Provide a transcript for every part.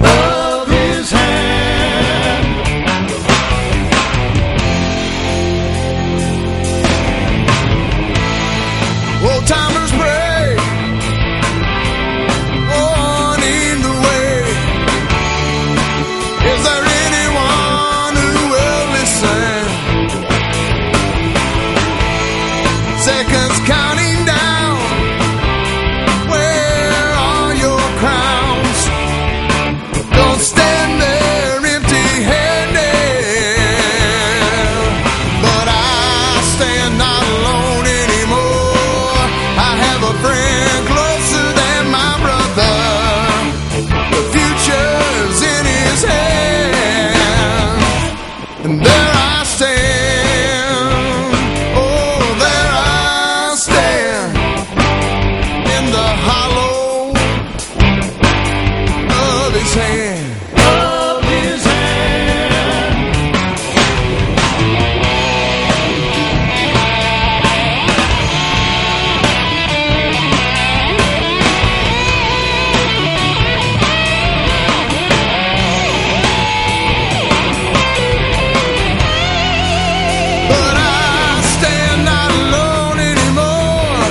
of his hand. Old timers pray on in the way. Is there anyone who will listen? Seconds counting down. Where are your crowns? Don't stand there empty-handed. But I stand not alone anymore. I have a friend closer than my brother. The future's in his hand. And there I stand. Oh, there I stand. In the hollow of his hand. Of his hand. But I stand not alone anymore.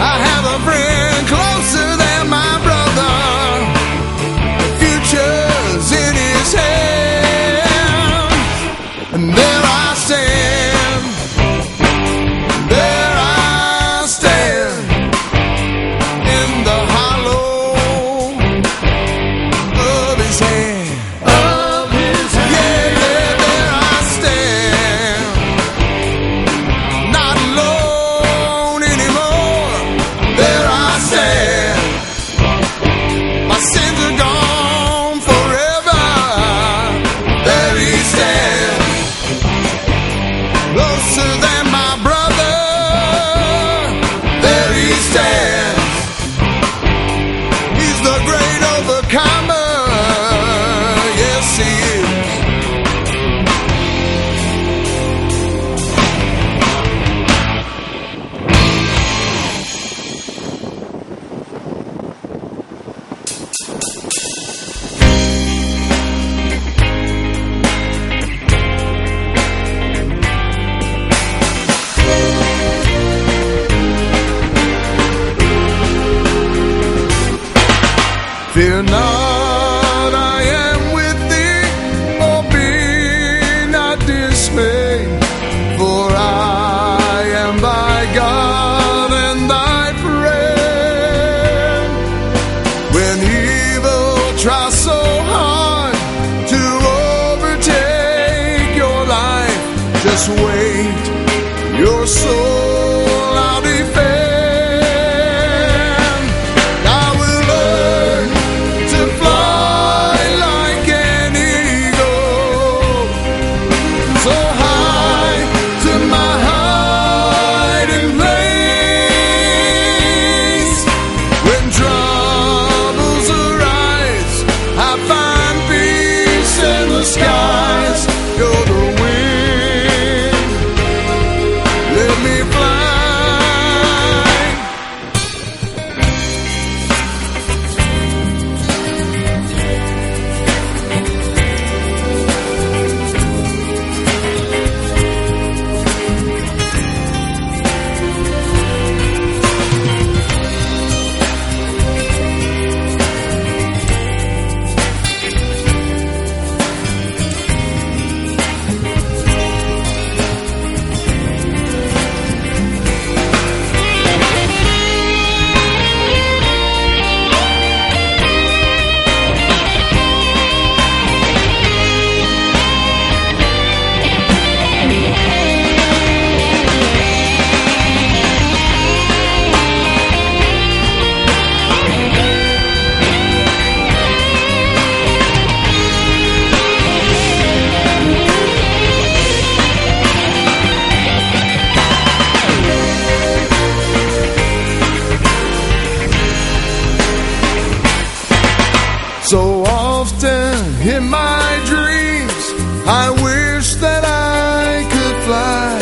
I have a friend closer than my brother. The future's in his hand. And there I stand. There I stand. In the hollow of his hand. Of his hand. Yeah, yeah, there I stand. Not alone anymore. There I stand. My sins are gone forever. There he stands. Closer than my brother. There he stands. He's the great overcomer. Yes, he is. Fear not, I am with thee. Oh, be not dismayed. For I am thy God and thy friend. When evil tries so hard to overtake your life, just wait, your soul I'll defend. I will learn to fly like an eagle, so high to my hiding place. When troubles arise, I find peace in the skies. You're the wind, let me fly. So often in my dreams, I wish that I could fly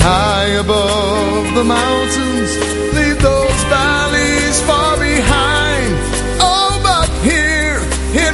high above the mountains, leave those valleys far behind. Oh, but here in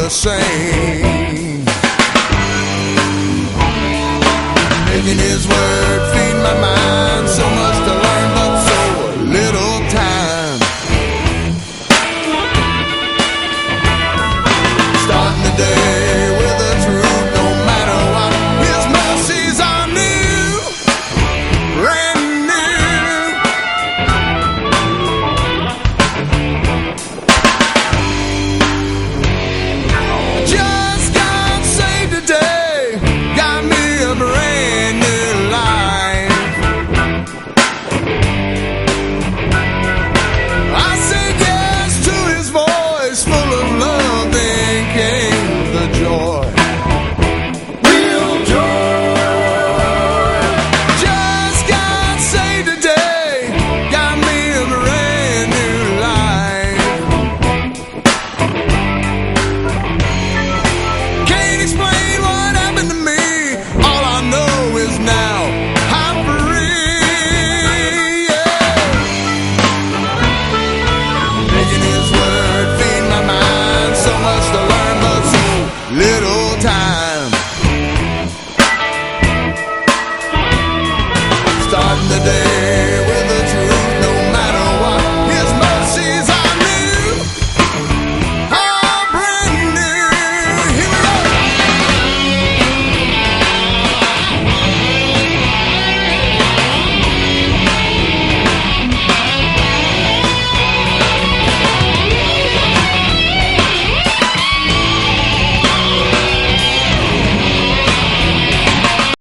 the same.